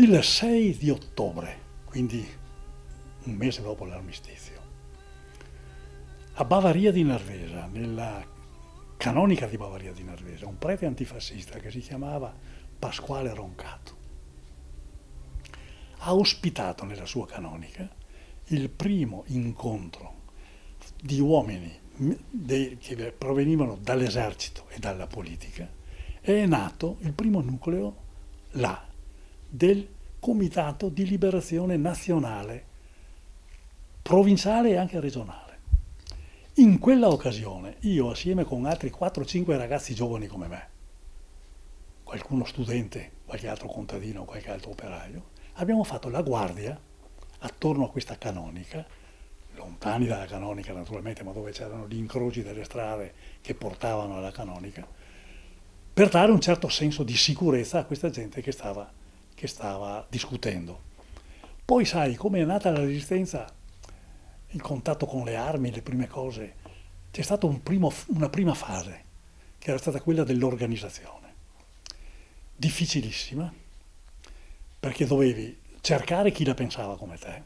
Il 6 di ottobre, quindi un mese dopo l'armistizio, a Bavaria di Nervesa, nella canonica di Bavaria di Nervesa, un prete antifascista che si chiamava Pasquale Roncato ha ospitato nella sua canonica il primo incontro di uomini che provenivano dall'esercito e dalla politica, e è nato il primo nucleo là del Comitato di Liberazione Nazionale, provinciale e anche regionale. In quella occasione io, assieme con altri 4-5 ragazzi giovani come me, qualcuno studente, qualche altro contadino, qualche altro operaio, abbiamo fatto la guardia attorno a questa canonica, lontani dalla canonica naturalmente, ma dove c'erano gli incroci delle strade che portavano alla canonica, per dare un certo senso di sicurezza a questa gente che stava discutendo. Poi sai, come è nata la resistenza, il contatto con le armi, le prime cose, c'è stata una prima fase, che era stata quella dell'organizzazione. Difficilissima, perché dovevi cercare chi la pensava come te,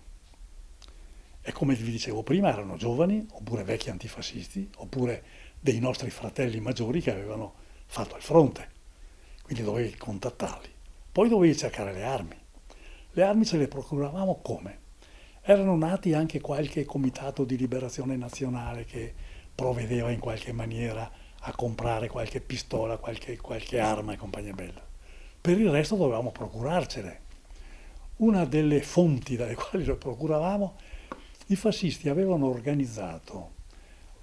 e come vi dicevo prima erano giovani, oppure vecchi antifascisti, oppure dei nostri fratelli maggiori che avevano fatto il fronte, quindi dovevi contattarli. Poi dovevi cercare le armi. Le armi ce le procuravamo come? Erano nati anche qualche comitato di liberazione nazionale che provvedeva in qualche maniera a comprare qualche pistola, qualche arma e compagnia bella. Per il resto dovevamo procurarcele. Una delle fonti dalle quali lo procuravamo, i fascisti avevano organizzato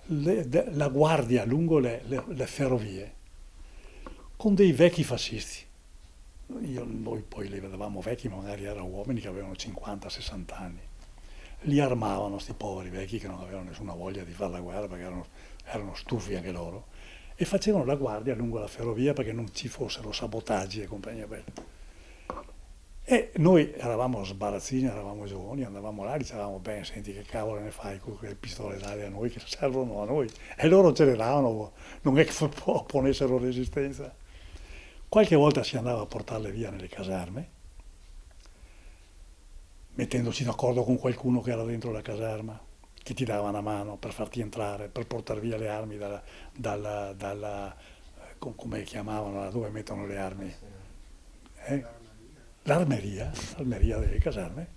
la guardia lungo le ferrovie con dei vecchi fascisti. Noi poi li vedevamo vecchi, ma magari erano uomini che avevano 50-60 anni. Li armavano sti poveri vecchi che non avevano nessuna voglia di fare la guerra perché erano stufi anche loro, e facevano la guardia lungo la ferrovia perché non ci fossero sabotaggi e compagnia bella. E noi eravamo sbarazzini, eravamo giovani, andavamo là e dicevamo, beh, senti che cavolo ne fai con quelle pistole d'aria a noi che servono a noi? E loro ce le davano, non è che opponessero resistenza. Qualche volta si andava a portarle via nelle caserme, mettendoci d'accordo con qualcuno che era dentro la caserma, che ti dava una mano per farti entrare, per portare via le armi come chiamavano, dove mettono le armi? L'armeria delle caserme.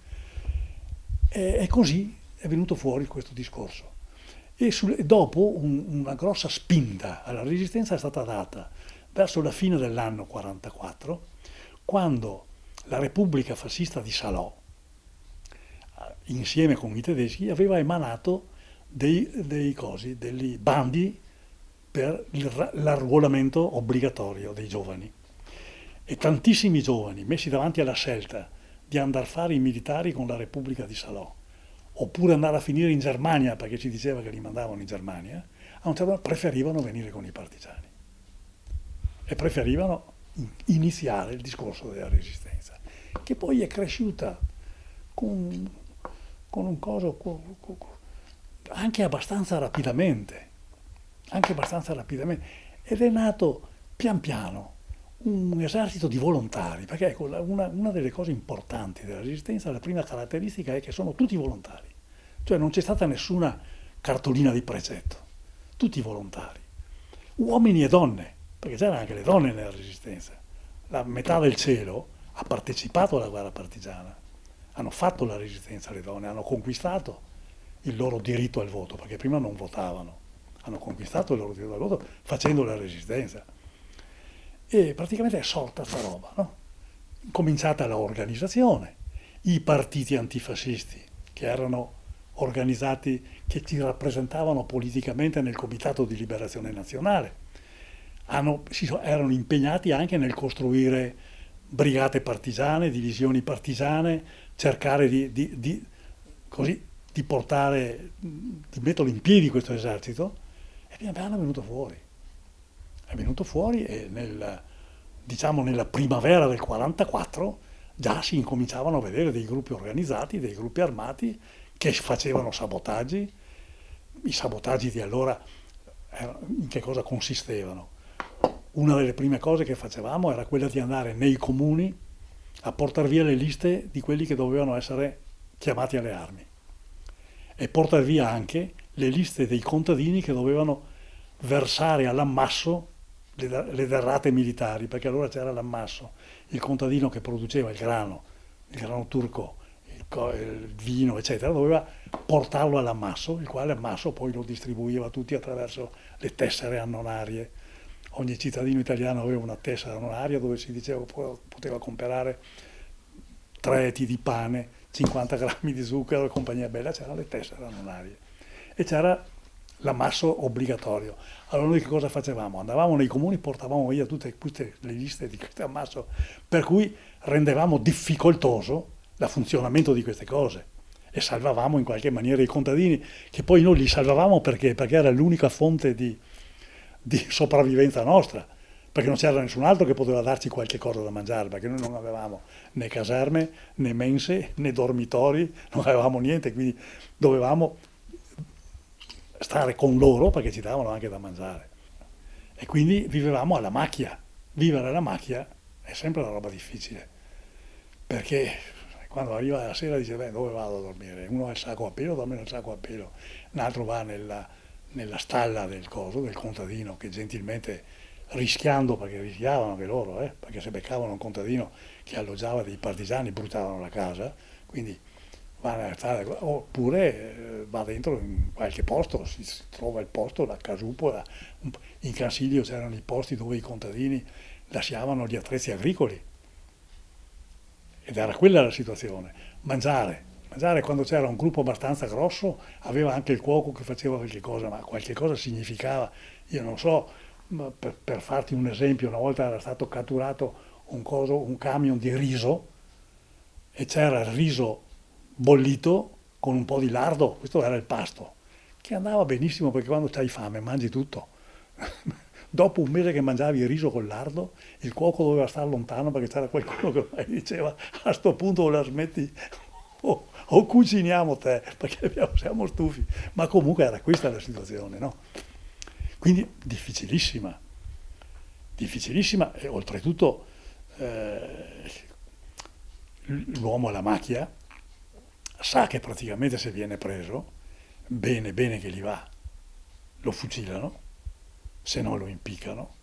E così è venuto fuori questo discorso. E dopo una grossa spinta alla resistenza è stata data verso la fine dell'anno 44, quando la Repubblica Fascista di Salò, insieme con i tedeschi, aveva emanato dei bandi per l'arruolamento obbligatorio dei giovani. E tantissimi giovani, messi davanti alla scelta di andare a fare i militari con la Repubblica di Salò, oppure andare a finire in Germania, perché ci diceva che li mandavano in Germania, a un certo punto preferivano venire con i partigiani e preferivano iniziare il discorso della resistenza, che poi è cresciuta con un coso anche abbastanza rapidamente, ed è nato pian piano un esercito di volontari, perché ecco, una delle cose importanti della resistenza, la prima caratteristica è che sono tutti volontari, cioè non c'è stata nessuna cartolina di precetto, tutti volontari, uomini e donne, perché c'erano anche le donne nella resistenza. La metà del cielo ha partecipato alla guerra partigiana, hanno fatto la resistenza le donne, hanno conquistato il loro diritto al voto, perché prima non votavano, hanno conquistato il loro diritto al voto facendo la resistenza. E praticamente è sorta sta roba, no? Cominciata l'organizzazione, i partiti antifascisti che erano organizzati, che ci rappresentavano politicamente nel Comitato di Liberazione Nazionale, erano impegnati anche nel costruire brigate partigiane, divisioni partigiane, cercare di metterlo in piedi questo esercito, e pian piano è venuto fuori. È venuto fuori e nella primavera del 44 già si incominciavano a vedere dei gruppi organizzati, dei gruppi armati che facevano sabotaggi. I sabotaggi di allora in che cosa consistevano? Una delle prime cose che facevamo era quella di andare nei comuni a portare via le liste di quelli che dovevano essere chiamati alle armi e portare via anche le liste dei contadini che dovevano versare all'ammasso le derrate militari, perché allora c'era l'ammasso, il contadino che produceva il grano turco, il vino, eccetera, doveva portarlo all'ammasso, il quale ammasso poi lo distribuiva a tutti attraverso le tessere annonarie. Ogni cittadino italiano aveva una tessera annonaria dove si diceva che poteva comprare 3 etti di pane, 50 grammi di zucchero e compagnia bella, c'erano le tessere annonarie. E c'era l'ammasso obbligatorio. Allora noi che cosa facevamo? Andavamo nei comuni, portavamo via tutte le liste di questo ammasso, per cui rendevamo difficoltoso il funzionamento di queste cose e salvavamo in qualche maniera i contadini, che poi noi li salvavamo perché era l'unica fonte di sopravvivenza nostra, perché non c'era nessun altro che poteva darci qualche cosa da mangiare, perché noi non avevamo né caserme, né mense, né dormitori, non avevamo niente, quindi dovevamo stare con loro perché ci davano anche da mangiare. E quindi vivevamo alla macchia. Vivere alla macchia è sempre una roba difficile, perché quando arriva la sera dice, beh, dove vado a dormire? Uno ha il sacco a pelo, dorme nel sacco a pelo, un altro va nella stalla del contadino, che gentilmente, rischiando, perché rischiavano anche loro, perché se beccavano un contadino che alloggiava dei partigiani bruciavano la casa, quindi oppure va dentro in qualche posto, si trova il posto, la casupola. In Cansiglio c'erano i posti dove i contadini lasciavano gli attrezzi agricoli, ed era quella la situazione. Mangiare quando c'era un gruppo abbastanza grosso, aveva anche il cuoco che faceva qualche cosa, ma qualche cosa significava, io non so, per farti un esempio, una volta era stato catturato un camion di riso e c'era il riso bollito con un po' di lardo, questo era il pasto, che andava benissimo perché quando c'hai fame mangi tutto. Dopo un mese che mangiavi il riso col lardo, il cuoco doveva stare lontano perché c'era qualcuno che gli diceva, a sto punto o la smetti o cuciniamo te, perché siamo stufi. Ma comunque era questa la situazione, no? Quindi difficilissima e oltretutto l'uomo alla macchia sa che praticamente se viene preso, bene che gli va, lo fucilano, se no lo impiccano,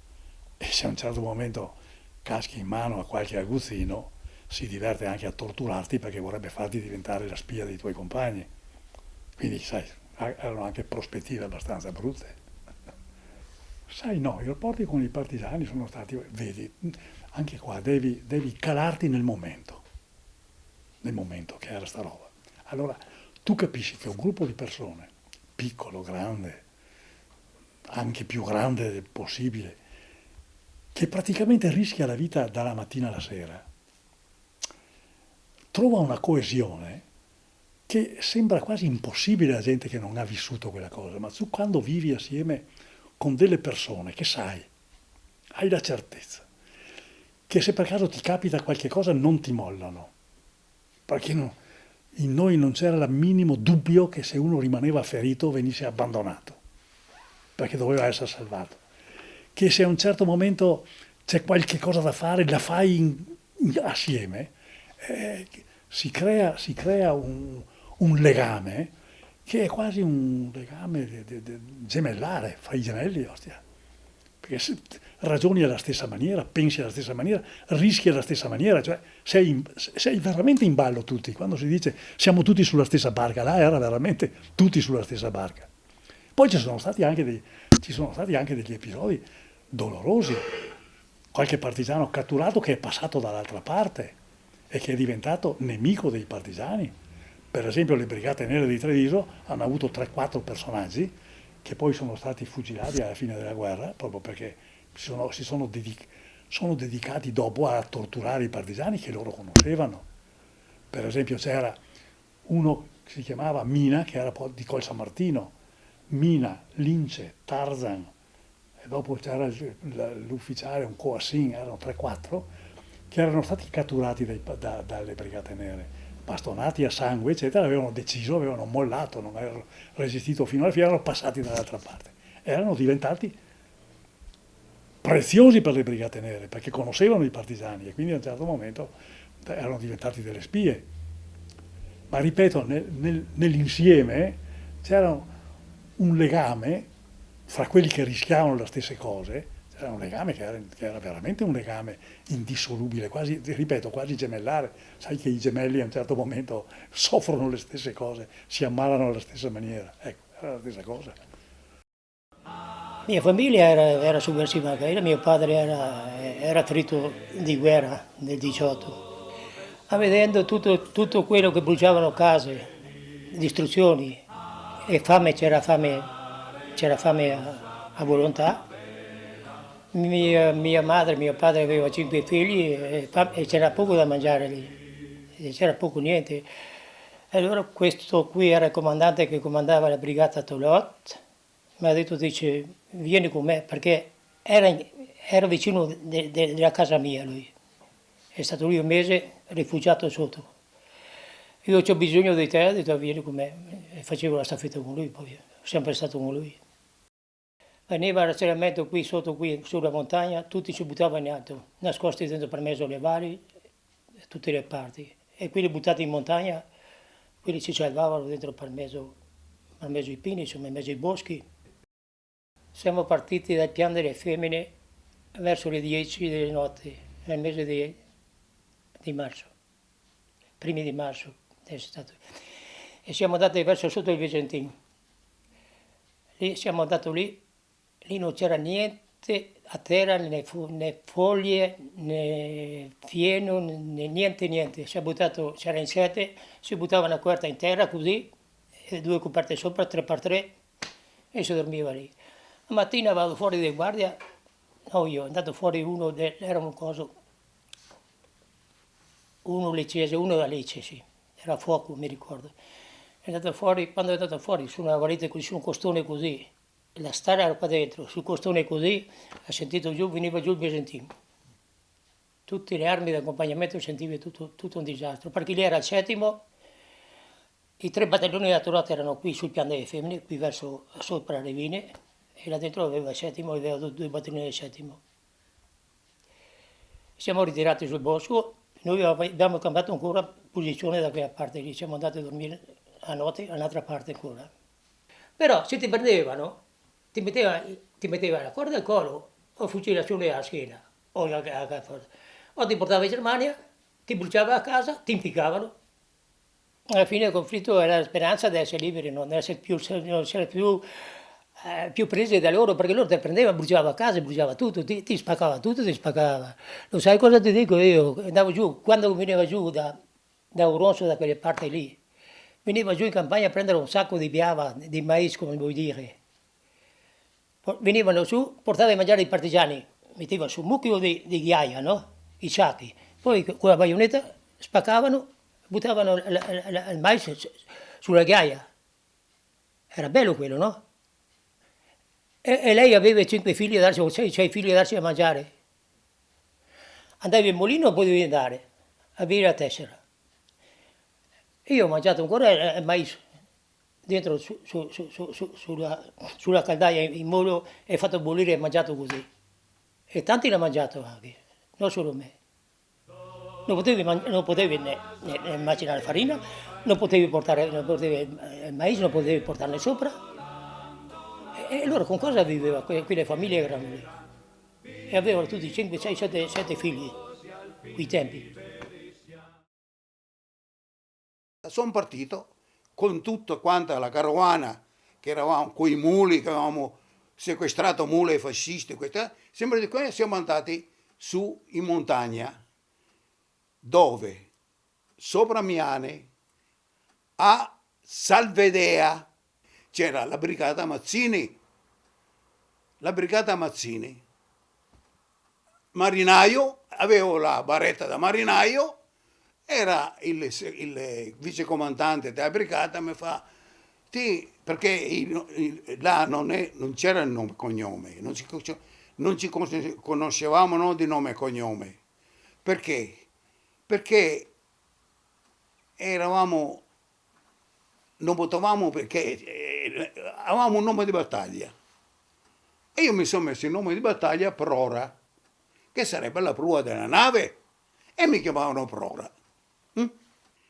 e se a un certo momento caschi in mano a qualche aguzzino, si diverte anche a torturarti perché vorrebbe farti diventare la spia dei tuoi compagni. Quindi, sai, erano anche prospettive abbastanza brutte. Sai, no, i rapporti con i partigiani sono stati, vedi, anche qua devi calarti nel momento che era sta roba. Allora, tu capisci che un gruppo di persone, piccolo, grande, anche più grande possibile, che praticamente rischia la vita dalla mattina alla sera, trova una coesione che sembra quasi impossibile a gente che non ha vissuto quella cosa, ma tu quando vivi assieme con delle persone che sai, hai la certezza, che se per caso ti capita qualche cosa non ti mollano, perché in noi non c'era il minimo dubbio che se uno rimaneva ferito venisse abbandonato, perché doveva essere salvato, che se a un certo momento c'è qualche cosa da fare, la fai assieme, si crea un legame che è quasi un legame gemellare fra i gemelli, ostia. Perché se ragioni alla stessa maniera, pensi alla stessa maniera, rischi alla stessa maniera, cioè sei veramente in ballo tutti. Quando si dice siamo tutti sulla stessa barca, là era veramente tutti sulla stessa barca. Poi ci sono stati anche degli episodi dolorosi. Qualche partigiano catturato che è passato dall'altra parte e che è diventato nemico dei partigiani. Per esempio le Brigate Nere di Treviso hanno avuto 3-4 personaggi che poi sono stati fucilati alla fine della guerra, proprio perché sono dedicati dopo a torturare i partigiani che loro conoscevano. Per esempio c'era uno che si chiamava Mina, che era di Col San Martino, Mina, Lince, Tarzan, e dopo c'era l'ufficiale, un Coassin, erano 3-4, che erano stati catturati dalle Brigate Nere, bastonati a sangue, eccetera, avevano mollato, non avevano resistito fino alla fine, erano passati dall'altra parte. Erano diventati preziosi per le Brigate Nere, perché conoscevano i partigiani e quindi a un certo momento erano diventati delle spie. Ma ripeto, nell'insieme c'era un legame fra quelli che rischiavano le stesse cose, c'era un legame che era veramente un legame indissolubile, quasi, ripeto, quasi gemellare. Sai che i gemelli a un certo momento soffrono le stesse cose, si ammalano alla stessa maniera. Ecco, era la stessa cosa. Mia famiglia era sovversiva anche io, mio padre era ferito di guerra nel 18. Ma vedendo tutto quello che bruciavano case, distruzioni e fame, c'era fame a volontà. Mia madre, mio padre aveva 5 figli e c'era poco da mangiare lì, e c'era poco niente. E allora questo qui era il comandante che comandava la brigata Tolot, mi ha detto, dice, vieni con me, perché era vicino della casa mia lui. È stato lui un mese rifugiato sotto. Io ho bisogno di te, ho detto vieni con me. E facevo la staffetta con lui, poi ho sempre stato con lui. Veniva il razionamento qui sotto, qui sulla montagna, tutti si buttavano in alto, nascosti dentro per mezzo alle valli, da tutte le parti. E quelli buttati in montagna, quelli si salvavano dentro per mezzo i pini, insomma, in mezzo ai boschi. Siamo partiti dal piano delle femmine verso le 10 della notte, nel mese di marzo, primi di marzo è stato. E siamo andati verso sotto il Vicentino. Lì siamo andati lì non c'era niente a terra, né foglie, né fieno, né niente. C'era in 7, si buttava una coperta in terra così, e 2 coperte sopra, 3x3, e si dormiva lì. La mattina vado fuori di guardia, no io, è andato fuori era un coso, uno licese, uno da Lecce, sì, era a fuoco, mi ricordo. È andato fuori, quando è andato fuori, su una guarita così, su un costone così, la stalla era qua dentro, sul costone così, ha sentito giù, veniva giù il Vicentino. Tutte le armi di accompagnamento sentivi tutto un disastro, perché lì era il 7º, i 3 battaglioni da Torata erano qui sul piano delle femmine, qui verso sopra le Vine, e là dentro aveva il 7º, aveva 2 battaglioni del 7º. Siamo ritirati sul bosco, noi abbiamo cambiato ancora posizione da quella parte lì, siamo andati a dormire a notte, all'altra parte ancora. Però se ti prendevano, ti metteva la corda al collo o fucilazione alla schiena, o ti portava in Germania, ti bruciava a casa, ti impiccavano. Alla fine il conflitto era la speranza di essere liberi, non essere più presi da loro, perché loro ti prendevano, bruciava a casa, bruciava tutto, ti spaccava tutto, ti spaccava. Lo sai cosa ti dico io? Andavo giù, quando veniva giù da Auronzo, da quelle parti lì, veniva giù in campagna a prendere un sacco di biava, di mais, come vuoi dire. Venivano su, portavano a mangiare i partigiani, mettevano su un mucchio di ghiaia, no? I sacchi. Poi con la baionetta spaccavano, buttavano il mais sulla ghiaia. Era bello quello, no? E lei aveva 5 figli da darsi, o 6 figli da darsi a mangiare. Andavi in mulino, potevi andare a bere la tessera. Io ho mangiato ancora il mais dentro sulla caldaia in muro e fatto bollire e mangiato così. E tanti l'hanno mangiato anche, non solo me. Non potevi né immaginare farina, non potevi portare il mais, non potevi portarne sopra. E loro con cosa vivevano quelle famiglie che erano lì? E avevano tutti 5, 6, 7 figli, quei tempi. Sono partito con tutta quanta la carovana, che eravamo quei muli, che avevamo sequestrato mule ai fascisti, sempre di qua siamo andati su in montagna, dove? Sopra Miane, a Salvedea, c'era la brigata Mazzini, marinaio, avevo la barretta da marinaio, era il vicecomandante della brigata, mi fa, perché là non c'era il nome e cognome, non ci conoscevamo no, di nome e cognome. Perché? Perché non potevamo, perché avevamo un nome di battaglia. E io mi sono messo il nome di battaglia Prora, che sarebbe la prua della nave, e mi chiamavano Prora.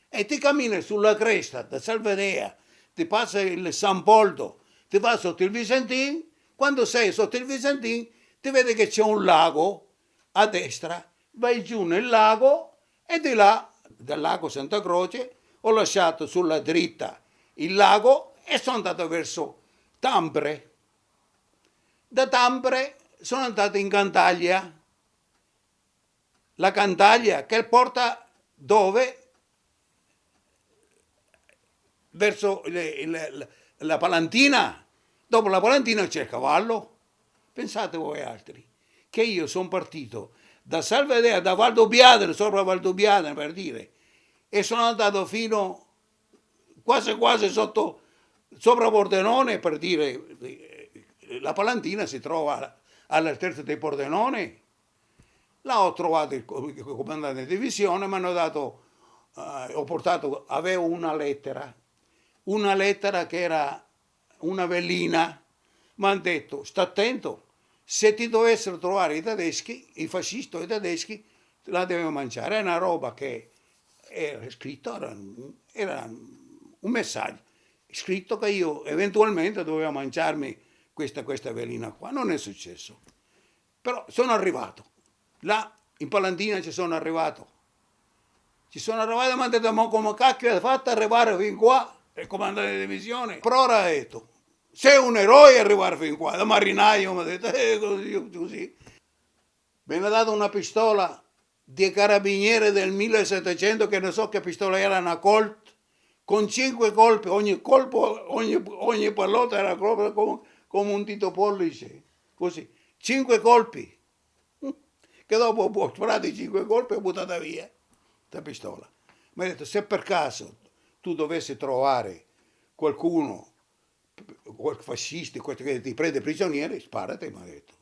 e ti cammini sulla cresta da Salvadea, ti passa il San Poldo, ti va sotto il Visentin, quando sei sotto il Visentin ti vedi che c'è un lago a destra, vai giù nel lago e di là, dal lago Santa Croce, ho lasciato sulla dritta il lago e sono andato verso Tampere. Da Tampere sono andato in Cantaglia, la Cantaglia che porta dove? Verso la Palantina. Dopo la Palantina c'è il cavallo. Pensate voi altri che io sono partito da Salvadea, da Valdobbiadene, sopra Valdobbiadene per dire, e sono andato fino quasi quasi sopra Pordenone per dire, la Palantina si trova all'altezza dei Pordenone. Là ho trovato il comandante di divisione, mi hanno dato, avevo una lettera che era una velina, mi hanno detto, sta attento, se ti dovessero trovare i tedeschi, i fascisti o i tedeschi, la devi mangiare. È una roba che era scritto, era un messaggio scritto che io eventualmente dovevo mangiarmi questa velina qua. Non è successo. Però sono arrivato. Là in Palantina ci sono arrivato. Ci sono arrivato e mi hanno detto, ma come cacchio hai fatto arrivare fin qua? Il comandante di divisione. Però ora ha detto, sei un eroe arrivare fin qua. Da marinaio mi ha detto, così. Mi hanno dato una pistola di carabiniere del 1700, che non so che pistola era, una Colt, con 5 colpi, ogni pallotta era proprio come un dito pollice, così, 5 colpi, che dopo ho sparato i 5 colpi e ho buttata via la pistola. Mi ha detto, se per caso tu dovessi trovare qualcuno, quel fascisti, che ti prende prigionieri, sparati, mi ha detto.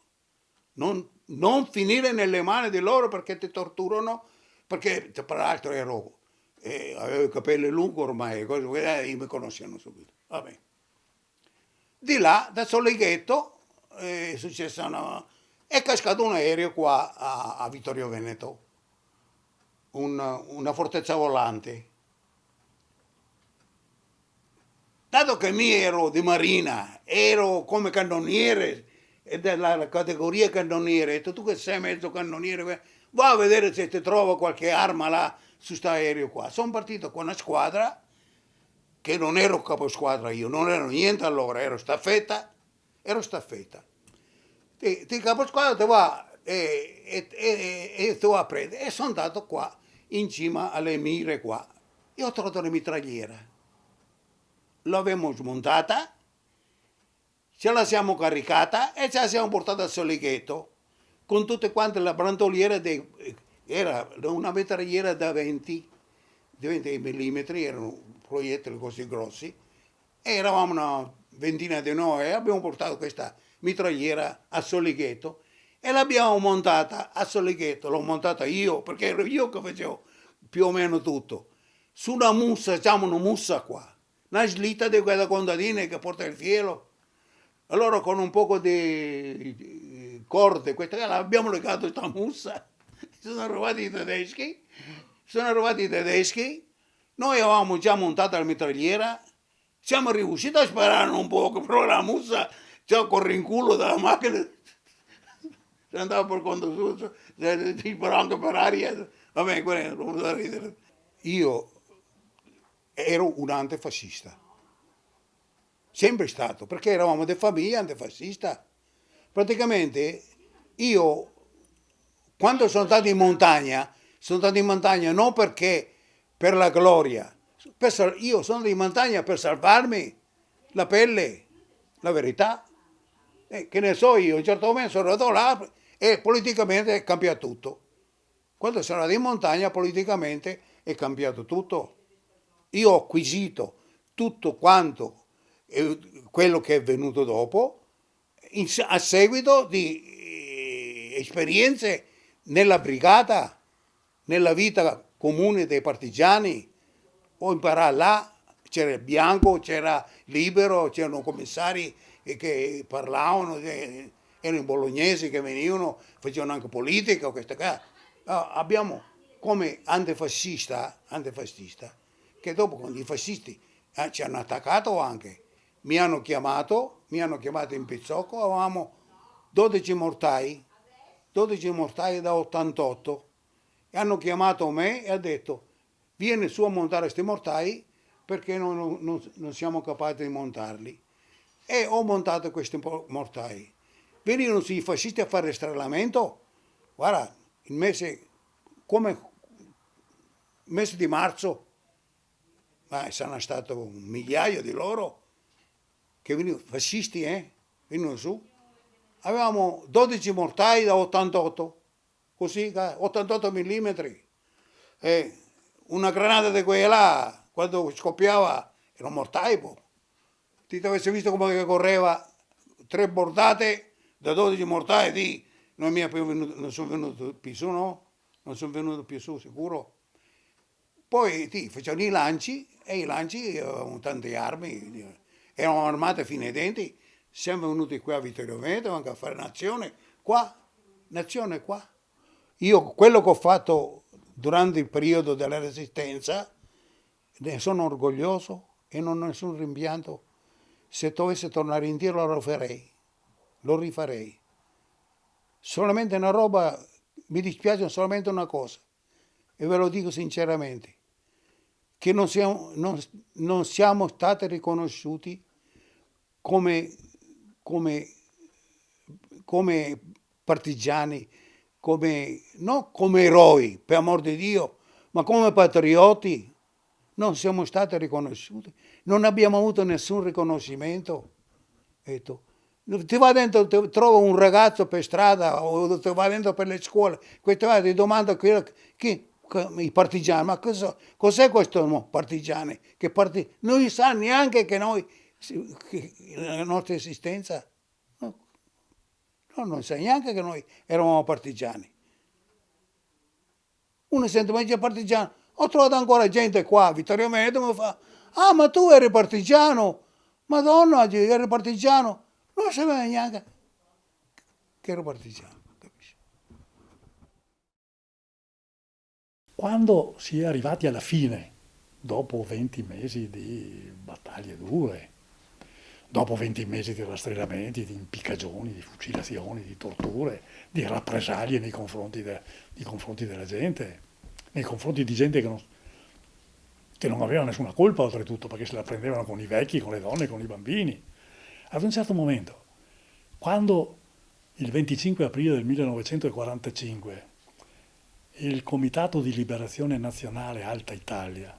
Non finire nelle mani di loro perché ti torturano, perché tra l'altro avevo i capelli lunghi ormai, mi conoscono subito. Vabbè. Di là, da Solighetto, è cascato un aereo qua a Vittorio Veneto, una fortezza volante. Dato che mi ero di marina, ero come cannoniere, e della categoria cannoniere, tu che sei mezzo cannoniere, va a vedere se ti trova qualche arma là su sto aereo qua. Sono partito con una squadra, che non ero caposquadra io, non ero niente allora, ero staffetta. Ti caposquadra ti va e ti va a prendere. E sono andato qua, in cima alle mire qua, e ho trovato la mitragliera. L'abbiamo smontata, ce la siamo caricata e ce la siamo portata a Solighetto con tutte quante la brandoliera era una mitragliera da 20 millimetri, erano proiettili così grossi, e eravamo una ventina di noi e abbiamo portato questa mitragliera a Solighetto e l'abbiamo montata a Solighetto. L'ho montata io perché ero io che facevo più o meno tutto su una mussa, diciamo una mussa qua, una slitta di quella contadina che porta il fielo. Allora con un poco di corde, abbiamo legato questa mussa, sono arrivati i tedeschi, noi avevamo già montato la mitragliera, siamo riusciti a sparare un poco, però la mussa c'è col rinculo della macchina, si andava per conto suo, si sparava anche per aria, vabbè, quello non da ridere. Io ero un antifascista. Sempre stato, perché eravamo di famiglia antifascista. Praticamente io, quando sono stato in montagna non perché per la gloria, io sono andato in montagna per salvarmi la pelle, la verità. Che ne so io, a un certo momento sono andato là e politicamente è cambiato tutto. Quando sono andato in montagna politicamente è cambiato tutto. Io ho acquisito tutto quanto quello che è venuto dopo a seguito di esperienze nella brigata, nella vita comune dei partigiani. Ho imparato là, c'era il bianco, c'era libero, c'erano commissari che parlavano, erano i bolognesi che venivano, facevano anche politica, questa qua. Abbiamo come antifascista che dopo quando i fascisti ci hanno attaccato anche, mi hanno chiamato in Pizzocco, avevamo 12 mortai da 88, e hanno chiamato me e ha detto vieni su a montare questi mortai perché non siamo capaci di montarli. E ho montato questi mortai. Venivano i fascisti a fare rastrellamento, guarda, come mese di marzo, ma saranno stati un migliaio di loro che venivano, fascisti, venivano su. Avevamo 12 mortai da 88, così, 88 mm. E una granata di quella là, quando scoppiava, era un mortai, po'. Ti avessi visto come correva 3 bordate da 12 mortai, non sono venuto più su, no? Non sono venuto più su, sicuro. Poi facevano i lanci, e i lanci avevano tante armi, erano armate fino ai denti. Siamo venuti qui a Vittorio Veneto anche a fare nazione qua. Io quello che ho fatto durante il periodo della Resistenza, ne sono orgoglioso e non ho nessun rimpianto. Se dovessi tornare indietro lo rifarei. Solamente una roba, mi dispiace solamente una cosa, e ve lo dico sinceramente, che non siamo stati riconosciuti come partigiani, non come eroi, per amor di Dio, ma come patrioti. Non siamo stati riconosciuti, non abbiamo avuto nessun riconoscimento. Ti va dentro, trova un ragazzo per strada o ti va dentro per le scuole, ti domanda chi, i partigiani, ma cos'è questo partigiani? Non sa neanche che la nostra esistenza, no, non sa neanche che noi eravamo partigiani. Uno sente, ma c'è partigiano. Ho trovato ancora gente qua a Vittorio Veneto, mi fa, ma tu eri partigiano? Madonna, eri partigiano? Non sapeva neanche che ero partigiano, capisci? Quando si è arrivati alla fine, dopo 20 mesi di battaglie dure, dopo 20 mesi di rastrellamenti, di impiccagioni, di fucilazioni, di torture, di rappresaglie nei confronti della gente, nei confronti di gente che non aveva nessuna colpa oltretutto, perché se la prendevano con i vecchi, con le donne, con i bambini. Ad un certo momento, quando il 25 aprile del 1945 il Comitato di Liberazione Nazionale Alta Italia,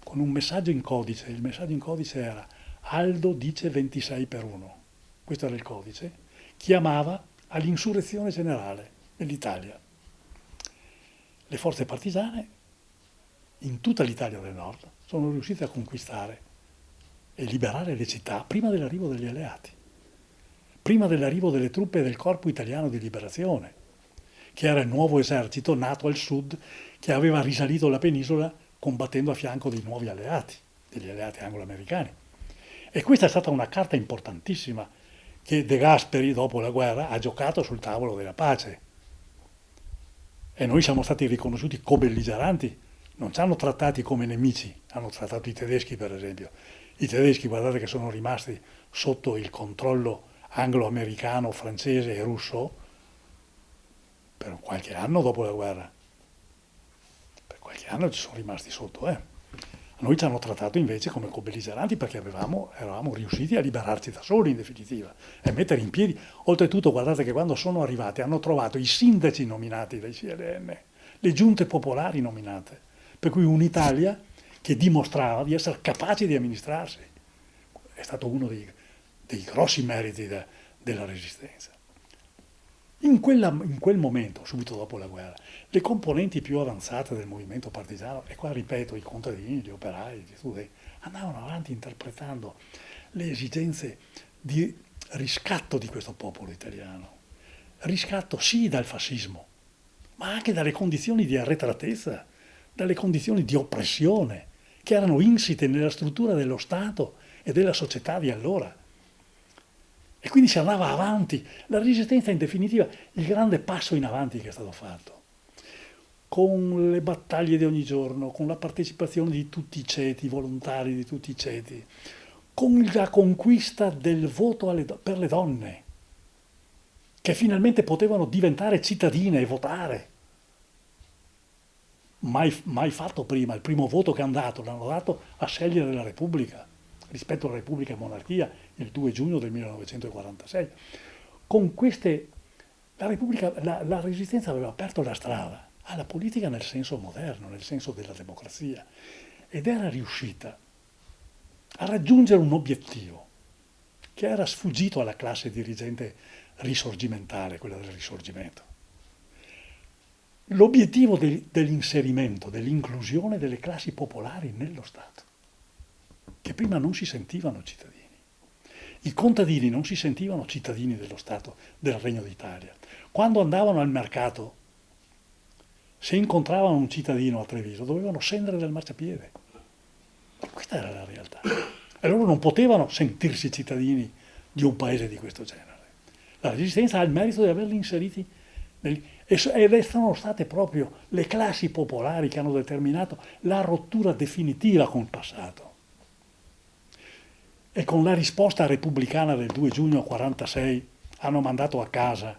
con un messaggio in codice, il messaggio in codice era Aldo dice 26/1, questo era il codice, chiamava all'insurrezione generale dell'Italia. Le forze partigiane in tutta l'Italia del Nord sono riuscite a conquistare e liberare le città prima dell'arrivo degli alleati, prima dell'arrivo delle truppe del Corpo Italiano di Liberazione, che era il nuovo esercito nato al sud che aveva risalito la penisola combattendo a fianco dei nuovi alleati, degli alleati anglo-americani. E questa è stata una carta importantissima che De Gasperi, dopo la guerra, ha giocato sul tavolo della pace. E noi siamo stati riconosciuti co-belligeranti, non ci hanno trattati come nemici, hanno trattato i tedeschi per esempio. I tedeschi, guardate che sono rimasti sotto il controllo anglo-americano, francese e russo per qualche anno dopo la guerra. Per qualche anno ci sono rimasti sotto. Noi ci hanno trattato invece come co-belligeranti perché eravamo riusciti a liberarci da soli in definitiva e mettere in piedi. Oltretutto guardate che quando sono arrivati hanno trovato i sindaci nominati dai CLN, le giunte popolari nominate, per cui un'Italia che dimostrava di essere capace di amministrarsi. È stato uno dei grossi meriti della Resistenza. In quel momento, subito dopo la guerra, le componenti più avanzate del movimento partigiano, e qua ripeto, i contadini, gli operai, gli studenti, andavano avanti interpretando le esigenze di riscatto di questo popolo italiano. Riscatto sì dal fascismo, ma anche dalle condizioni di arretratezza, dalle condizioni di oppressione che erano insite nella struttura dello Stato e della società di allora. E quindi si andava avanti. La Resistenza, in definitiva, il grande passo in avanti che è stato fatto. con le battaglie di ogni giorno, con la partecipazione di tutti i ceti, volontari di tutti i ceti, con la conquista del voto per le donne, che finalmente potevano diventare cittadine e votare. Mai fatto prima. Il primo voto che l'hanno dato a scegliere la Repubblica, rispetto alla Repubblica e monarchia, il 2 giugno del 1946. Con queste, la Resistenza aveva aperto la strada alla politica nel senso moderno, nel senso della democrazia, ed era riuscita a raggiungere un obiettivo che era sfuggito alla classe dirigente risorgimentale, quella del Risorgimento. L'obiettivo dell'inserimento, dell'inclusione delle classi popolari nello Stato, che prima non si sentivano cittadini. I contadini non si sentivano cittadini dello Stato, del Regno d'Italia. Quando andavano al mercato, se incontravano un cittadino a Treviso, dovevano scendere dal marciapiede. Questa era la realtà. E loro non potevano sentirsi cittadini di un paese di questo genere. La Resistenza ha il merito di averli inseriti ed sono state proprio le classi popolari che hanno determinato la rottura definitiva con il passato. E con la risposta repubblicana del 2 giugno 1946 hanno mandato a casa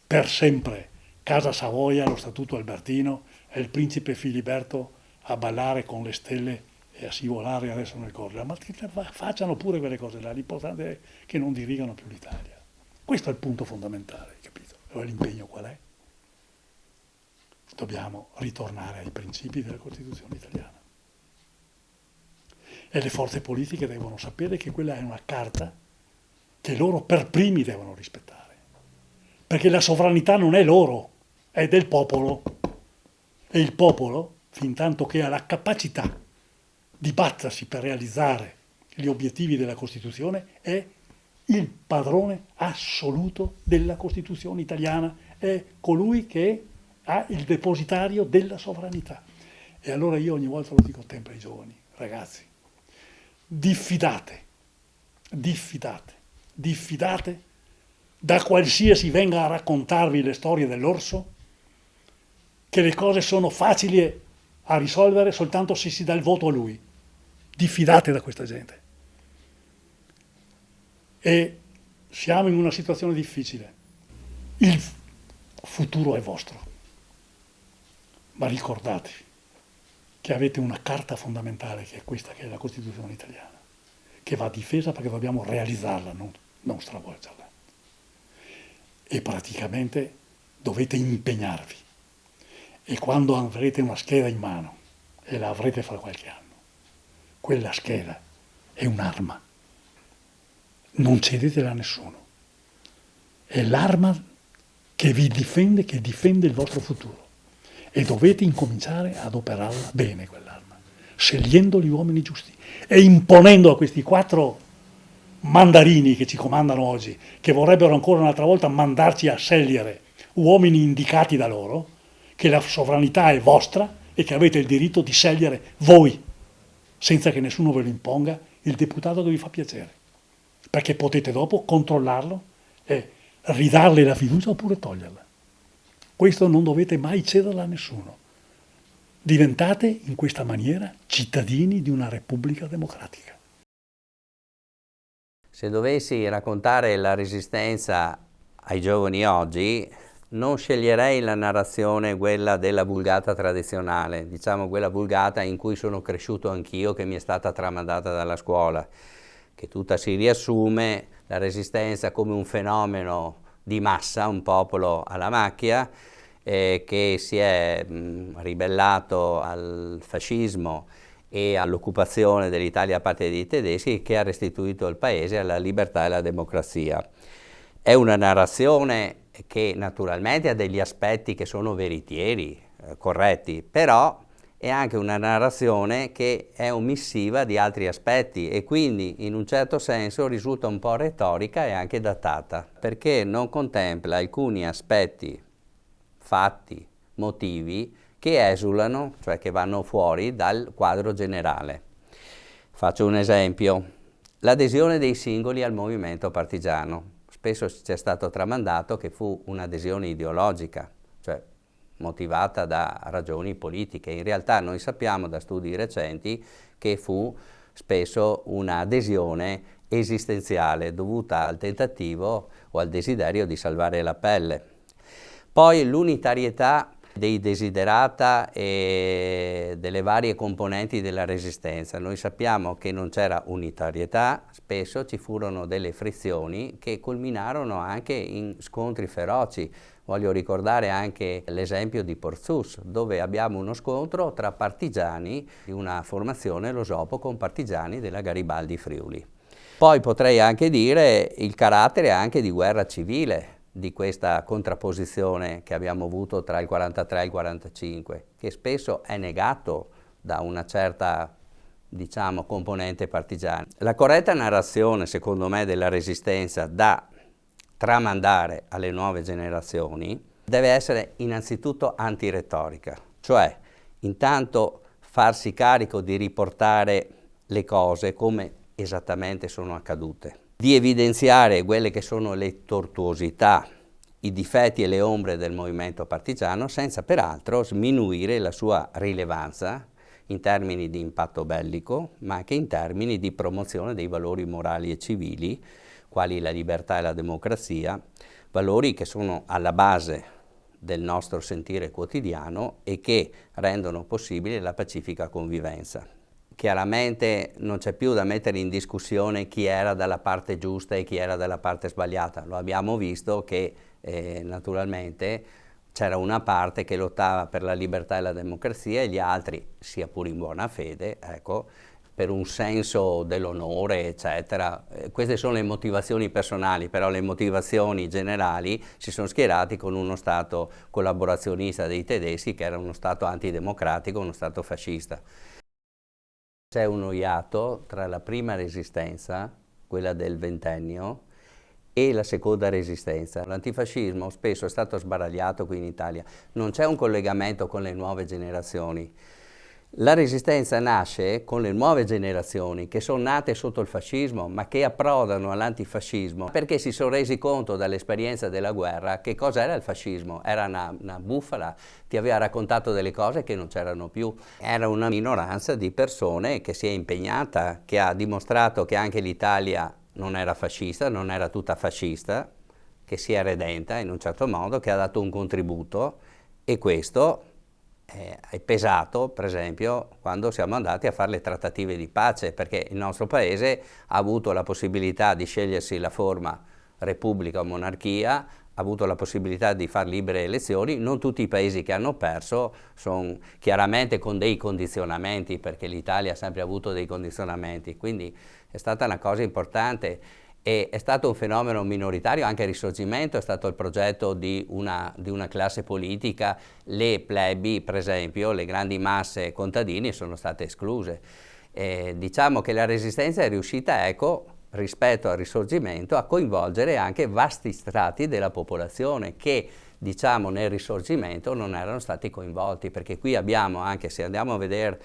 per sempre Casa Savoia, lo Statuto Albertino e il principe Filiberto a ballare con le stelle e a scivolare adesso nel correre. Ma che facciano pure quelle cose là, l'importante è che non dirigano più l'Italia. Questo è il punto fondamentale, capito? Allora l'impegno qual è? Dobbiamo ritornare ai principi della Costituzione italiana. E le forze politiche devono sapere che quella è una carta che loro per primi devono rispettare. Perché la sovranità non è loro, è del popolo. E il popolo, fin tanto che ha la capacità di battersi per realizzare gli obiettivi della Costituzione, è il padrone assoluto della Costituzione italiana, è colui che ha il depositario della sovranità. E allora io ogni volta lo dico sempre ai giovani, ragazzi, diffidate da qualsiasi venga a raccontarvi le storie dell'orso, che le cose sono facili a risolvere soltanto se si dà il voto a lui. Diffidate da questa gente. E siamo in una situazione difficile. Il futuro è vostro. Ma ricordatevi che avete una carta fondamentale, che è questa, che è la Costituzione italiana, che va difesa perché dobbiamo realizzarla, non stravolgerla. E praticamente dovete impegnarvi. E quando avrete una scheda in mano, e la avrete fra qualche anno, quella scheda è un'arma. Non cedetela a nessuno. È l'arma che vi difende, che difende il vostro futuro. E dovete incominciare ad operarla bene quell'arma, scegliendo gli uomini giusti e imponendo a questi 4 mandarini che ci comandano oggi, che vorrebbero ancora un'altra volta mandarci a scegliere uomini indicati da loro, che la sovranità è vostra e che avete il diritto di scegliere voi, senza che nessuno ve lo imponga, il deputato che vi fa piacere. Perché potete dopo controllarlo e ridarle la fiducia oppure toglierla. Questo non dovete mai cederla a nessuno. Diventate in questa maniera cittadini di una Repubblica democratica. Se dovessi raccontare la Resistenza ai giovani oggi, non sceglierei la narrazione, quella della vulgata tradizionale, diciamo quella vulgata in cui sono cresciuto anch'io, che mi è stata tramandata dalla scuola, che tutta si riassume la Resistenza come un fenomeno di massa, un popolo alla macchia, che si è ribellato al fascismo e all'occupazione dell'Italia da parte dei tedeschi, che ha restituito il paese alla libertà e alla democrazia. È una narrazione che naturalmente ha degli aspetti che sono veritieri, corretti, però è anche una narrazione che è omissiva di altri aspetti e quindi in un certo senso risulta un po' retorica e anche datata, perché non contempla alcuni aspetti, fatti, motivi che esulano, cioè che vanno fuori dal quadro generale. Faccio un esempio: l'adesione dei singoli al movimento partigiano. Spesso ci è stato tramandato che fu un'adesione ideologica, cioè motivata da ragioni politiche. In realtà noi sappiamo da studi recenti che fu spesso un'adesione esistenziale dovuta al tentativo o al desiderio di salvare la pelle. Poi l'unitarietà dei desiderata e delle varie componenti della resistenza. Noi sappiamo che non c'era unitarietà, spesso ci furono delle frizioni che culminarono anche in scontri feroci. Voglio ricordare anche l'esempio di Porzus, dove abbiamo uno scontro tra partigiani di una formazione, lo Sopo, con partigiani della Garibaldi Friuli. Poi potrei anche dire il carattere anche di guerra civile di questa contrapposizione che abbiamo avuto tra il 43 e il 45, che spesso è negato da una certa, diciamo, componente partigiana. La corretta narrazione, secondo me, della resistenza da tramandare alle nuove generazioni deve essere innanzitutto antiretorica, cioè intanto farsi carico di riportare le cose come esattamente sono accadute, di evidenziare quelle che sono le tortuosità, i difetti e le ombre del movimento partigiano, senza peraltro sminuire la sua rilevanza in termini di impatto bellico, ma anche in termini di promozione dei valori morali e civili, quali la libertà e la democrazia, valori che sono alla base del nostro sentire quotidiano e che rendono possibile la pacifica convivenza. Chiaramente non c'è più da mettere in discussione chi era dalla parte giusta e chi era dalla parte sbagliata. Lo abbiamo visto che naturalmente c'era una parte che lottava per la libertà e la democrazia e gli altri, sia pure in buona fede, ecco, per un senso dell'onore, eccetera. Queste sono le motivazioni personali, però le motivazioni generali si sono schierati con uno Stato collaborazionista dei tedeschi, che era uno Stato antidemocratico, uno Stato fascista. C'è uno iato tra la prima resistenza, quella del ventennio, e la seconda resistenza. L'antifascismo spesso è stato sbaragliato qui in Italia, non c'è un collegamento con le nuove generazioni. La resistenza nasce con le nuove generazioni che sono nate sotto il fascismo ma che approdano all'antifascismo perché si sono resi conto dall'esperienza della guerra che cosa era il fascismo. Era una bufala, ti aveva raccontato delle cose che non c'erano più. Era una minoranza di persone che si è impegnata, che ha dimostrato che anche l'Italia non era fascista, non era tutta fascista, che si è redenta in un certo modo, che ha dato un contributo e questo è pesato, per esempio, quando siamo andati a fare le trattative di pace, perché il nostro paese ha avuto la possibilità di scegliersi la forma repubblica o monarchia, ha avuto la possibilità di fare libere elezioni. Non tutti i paesi che hanno perso sono chiaramente con dei condizionamenti, perché l'Italia ha sempre avuto dei condizionamenti, quindi è stata una cosa importante. E è stato un fenomeno minoritario, anche il Risorgimento è stato il progetto di una classe politica, le plebi per esempio, le grandi masse contadini sono state escluse. Diciamo che la resistenza è riuscita, ecco, rispetto al Risorgimento, a coinvolgere anche vasti strati della popolazione che, diciamo, nel Risorgimento non erano stati coinvolti, perché qui abbiamo, anche se andiamo a vedere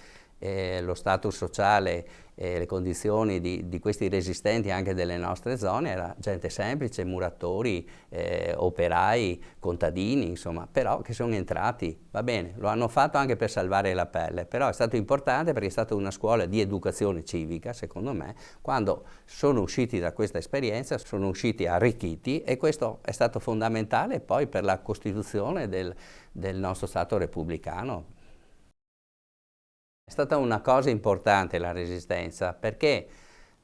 lo status sociale, le condizioni di questi resistenti anche delle nostre zone, era gente semplice, muratori, operai, contadini, insomma, però che sono entrati, va bene, lo hanno fatto anche per salvare la pelle, però è stato importante perché è stata una scuola di educazione civica, secondo me, quando sono usciti da questa esperienza, sono usciti arricchiti e questo è stato fondamentale poi per la costituzione del nostro Stato repubblicano. È stata una cosa importante la resistenza perché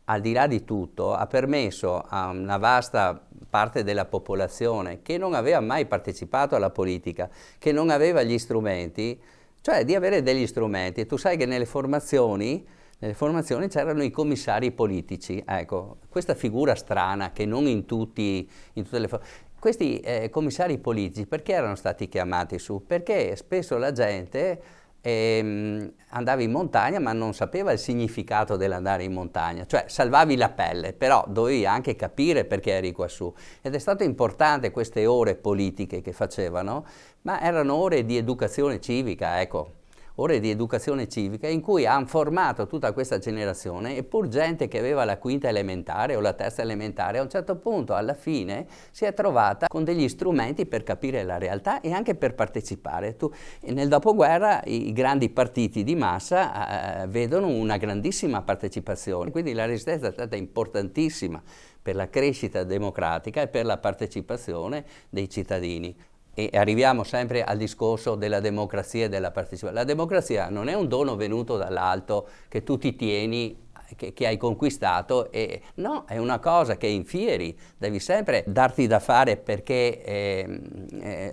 al di là di tutto ha permesso a una vasta parte della popolazione che non aveva mai partecipato alla politica, che non aveva gli strumenti, cioè di avere degli strumenti. Tu sai che nelle formazioni c'erano i commissari politici, ecco, questa figura strana che non in tutte le formazioni. Questi commissari politici perché erano stati chiamati su? Perché spesso la gente andava in montagna ma non sapeva il significato dell'andare in montagna, cioè salvavi la pelle, però dovevi anche capire perché eri quassù ed è stato importante queste ore politiche che facevano, ma erano ore di educazione civica, ecco. ore di educazione civica in cui hanno formato tutta questa generazione, e pur gente che aveva la quinta elementare o la terza elementare, a un certo punto alla fine si è trovata con degli strumenti per capire la realtà e anche per partecipare. Nel dopoguerra i grandi partiti di massa vedono una grandissima partecipazione, quindi la Resistenza è stata importantissima per la crescita democratica e per la partecipazione dei cittadini. E arriviamo sempre al discorso della democrazia e della partecipazione. La democrazia non è un dono venuto dall'alto che tu ti tieni, che hai conquistato, no, è una cosa che infieri, devi sempre darti da fare perché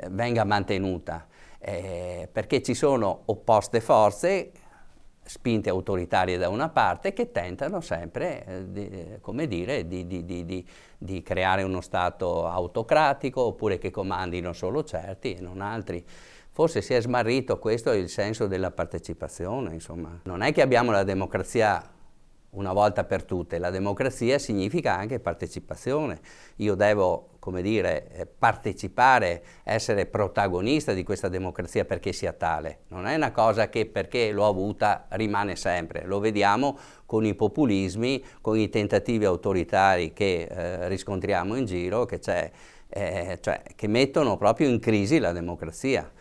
venga mantenuta, perché ci sono opposte forze, spinte autoritarie da una parte, che tentano sempre, di creare uno Stato autocratico, oppure che comandino solo certi e non altri. Forse si è smarrito, questo è il senso della partecipazione, insomma. Non è che abbiamo la democrazia una volta per tutte, la democrazia significa anche partecipazione. Io devo, partecipare, essere protagonista di questa democrazia perché sia tale. Non è una cosa che perché l'ho avuta rimane sempre. Lo vediamo con i populismi, con i tentativi autoritari che riscontriamo in giro, che mettono proprio in crisi la democrazia.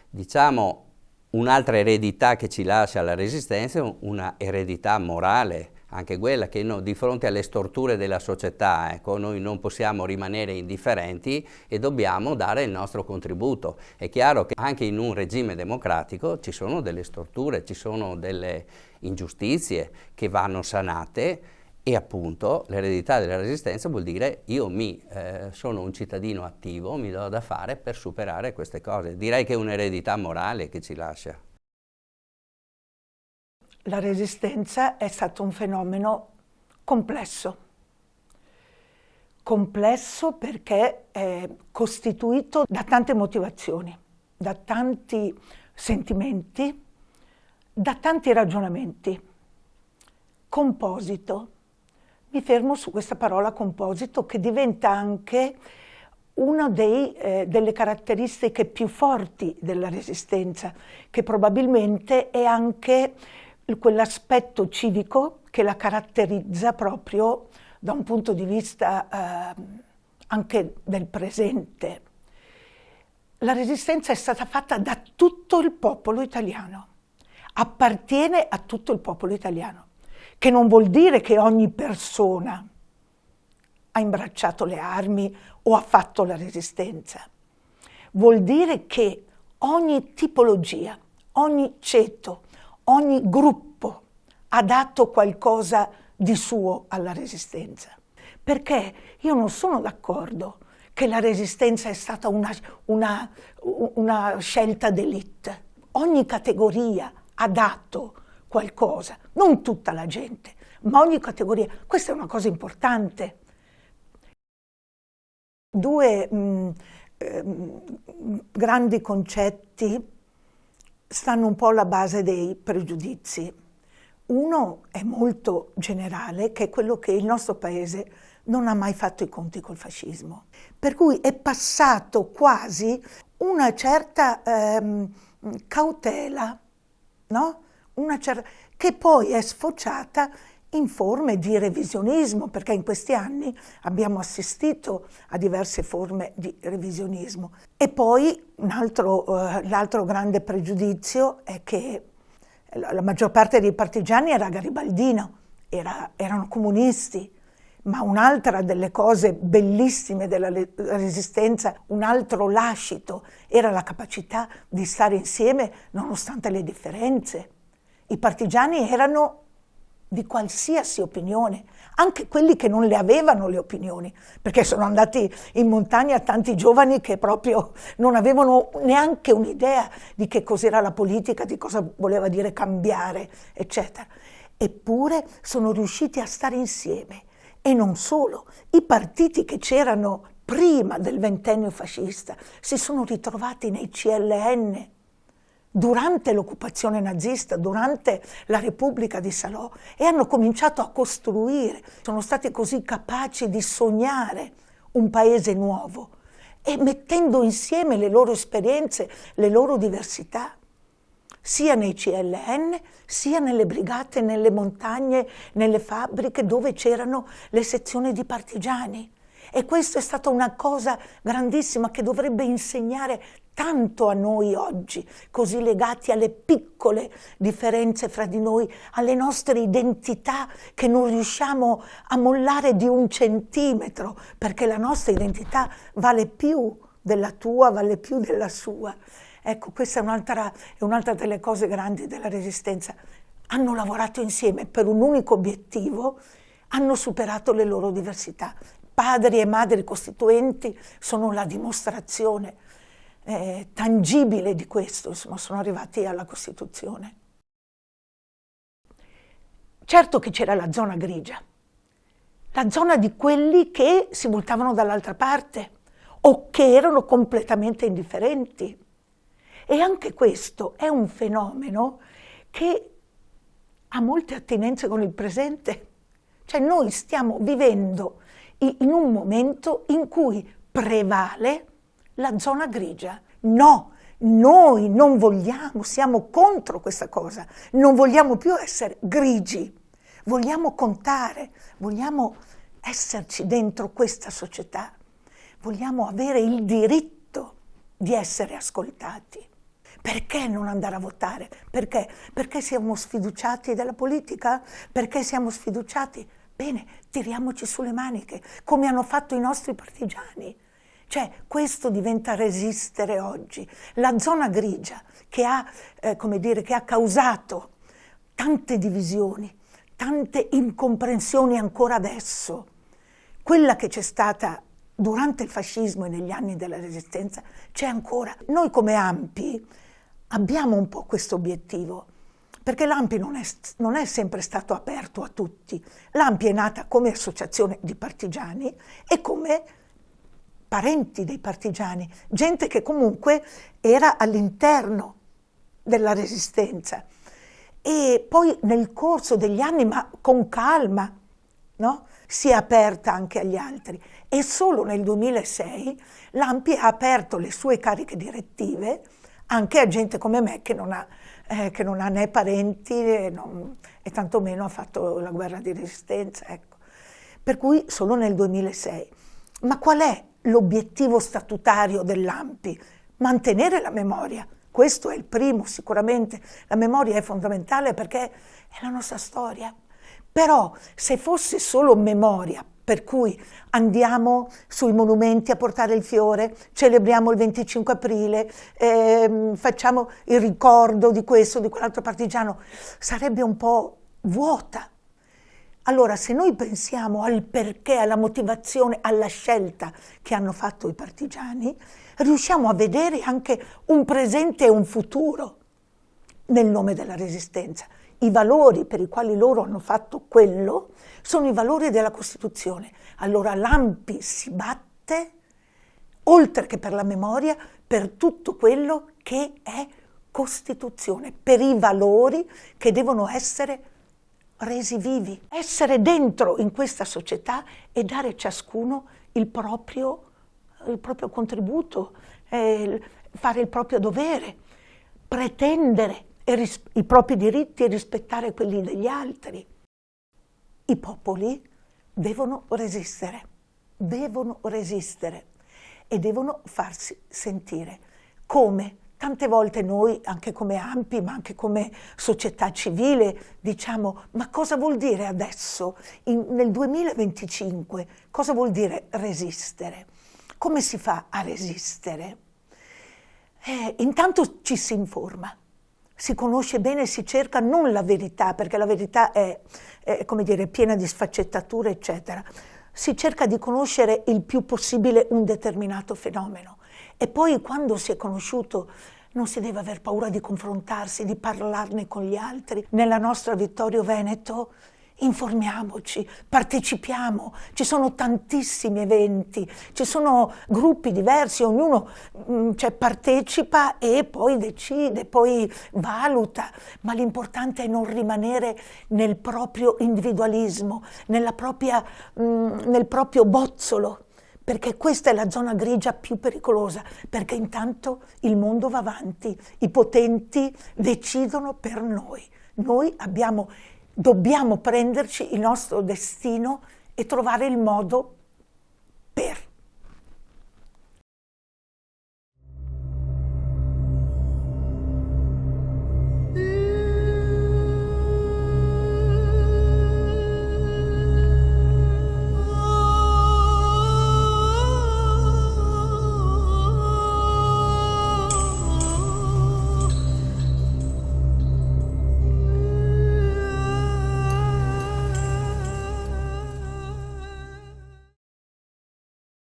Diciamo, un'altra eredità che ci lascia la Resistenza è una eredità morale, anche quella che di fronte alle storture della società, noi non possiamo rimanere indifferenti e dobbiamo dare il nostro contributo. È chiaro che anche in un regime democratico ci sono delle storture, ci sono delle ingiustizie che vanno sanate, e appunto l'eredità della Resistenza vuol dire io sono un cittadino attivo, mi do da fare per superare queste cose. Direi che è un'eredità morale che ci lascia. La Resistenza è stato un fenomeno complesso. Complesso perché è costituito da tante motivazioni, da tanti sentimenti, da tanti ragionamenti. Composito. Mi fermo su questa parola composito, che diventa anche una delle caratteristiche più forti della Resistenza, che probabilmente è anche quell'aspetto civico che la caratterizza proprio da un punto di vista anche del presente. La Resistenza è stata fatta da tutto il popolo italiano, appartiene a tutto il popolo italiano, che non vuol dire che ogni persona ha imbracciato le armi o ha fatto la Resistenza. Vuol dire che ogni tipologia, ogni ceto, ogni gruppo ha dato qualcosa di suo alla Resistenza. Perché io non sono d'accordo che la Resistenza è stata una scelta d'élite. Ogni categoria ha dato qualcosa, non tutta la gente, ma ogni categoria. Questa è una cosa importante. Due grandi concetti stanno un po' alla base dei pregiudizi. Uno è molto generale, che è quello che il nostro paese non ha mai fatto i conti col fascismo. Per cui è passato quasi una certa cautela, no? Che poi è sfociata in forme di revisionismo, perché in questi anni abbiamo assistito a diverse forme di revisionismo. E poi l'altro grande pregiudizio è che la maggior parte dei partigiani era garibaldino, erano comunisti, ma un'altra delle cose bellissime della Resistenza, un altro lascito, era la capacità di stare insieme nonostante le differenze. I partigiani erano di qualsiasi opinione, anche quelli che non le avevano le opinioni, perché sono andati in montagna tanti giovani che proprio non avevano neanche un'idea di che cos'era la politica, di cosa voleva dire cambiare, eccetera. Eppure sono riusciti a stare insieme. E non solo, i partiti che c'erano prima del ventennio fascista si sono ritrovati nei CLN, durante l'occupazione nazista, durante la Repubblica di Salò, e hanno cominciato a costruire. Sono stati così capaci di sognare un paese nuovo e mettendo insieme le loro esperienze, le loro diversità, sia nei CLN, sia nelle brigate, nelle montagne, nelle fabbriche dove c'erano le sezioni di partigiani. E questa è stata una cosa grandissima che dovrebbe insegnare tanto a noi oggi, così legati alle piccole differenze fra di noi, alle nostre identità che non riusciamo a mollare di 1 centimetro, perché la nostra identità vale più della tua, vale più della sua. Ecco, questa è un'altra delle cose grandi della Resistenza. Hanno lavorato insieme per un unico obiettivo, hanno superato le loro diversità. Padri e madri costituenti sono la dimostrazione tangibile di questo, insomma, sono arrivati alla Costituzione. Certo che c'era la zona grigia, la zona di quelli che si buttavano dall'altra parte o che erano completamente indifferenti. E anche questo è un fenomeno che ha molte attinenze con il presente. Cioè noi stiamo vivendo in un momento in cui prevale la zona grigia. No, noi non vogliamo, siamo contro questa cosa, non vogliamo più essere grigi, vogliamo contare, vogliamo esserci dentro questa società, vogliamo avere il diritto di essere ascoltati. Perché non andare a votare? Perché? Perché siamo sfiduciati dalla politica? Perché siamo sfiduciati? Bene, tiriamoci sulle maniche, come hanno fatto i nostri partigiani. Cioè, questo diventa resistere oggi. La zona grigia che ha causato tante divisioni, tante incomprensioni ancora adesso, quella che c'è stata durante il fascismo e negli anni della Resistenza, c'è ancora. Noi come ANPI abbiamo un po' questo obiettivo, perché l'ANPI non è sempre stato aperto a tutti. L'ANPI è nata come associazione di partigiani e come parenti dei partigiani, gente che comunque era all'interno della Resistenza. E poi nel corso degli anni, ma con calma, no? Si è aperta anche agli altri. E solo nel 2006 l'ANPI ha aperto le sue cariche direttive anche a gente come me che non ha né parenti e tantomeno ha fatto la guerra di resistenza. Ecco. Per cui solo nel 2006. Ma qual è l'obiettivo statutario dell'ANPI? Mantenere la memoria. Questo è il primo, sicuramente. La memoria è fondamentale perché è la nostra storia. Però se fosse solo memoria, per cui andiamo sui monumenti a portare il fiore, celebriamo il 25 aprile, facciamo il ricordo di questo, di quell'altro partigiano, sarebbe un po' vuota. Allora, se noi pensiamo al perché, alla motivazione, alla scelta che hanno fatto i partigiani, riusciamo a vedere anche un presente e un futuro nel nome della Resistenza. I valori per i quali loro hanno fatto quello sono i valori della Costituzione. Allora l'ANPI si batte, oltre che per la memoria, per tutto quello che è Costituzione, per i valori che devono essere resi vivi. Essere dentro in questa società e dare ciascuno il proprio contributo, fare il proprio dovere, pretendere i propri diritti e rispettare quelli degli altri. I popoli devono resistere e devono farsi sentire. Come? Tante volte noi, anche come ANPI, ma anche come società civile, diciamo, ma cosa vuol dire adesso, nel 2025, cosa vuol dire resistere? Come si fa a resistere? Intanto ci si informa. Si conosce bene, si cerca non la verità, perché la verità è come dire, piena di sfaccettature, eccetera. Si cerca di conoscere il più possibile un determinato fenomeno. E poi quando si è conosciuto non si deve aver paura di confrontarsi, di parlarne con gli altri. Nella nostra Vittorio Veneto informiamoci, partecipiamo, ci sono tantissimi eventi, ci sono gruppi diversi, ognuno partecipa e poi decide, poi valuta, ma l'importante è non rimanere nel proprio individualismo, nel proprio bozzolo, perché questa è la zona grigia più pericolosa, perché intanto il mondo va avanti, i potenti decidono per noi. Noi dobbiamo prenderci il nostro destino e trovare il modo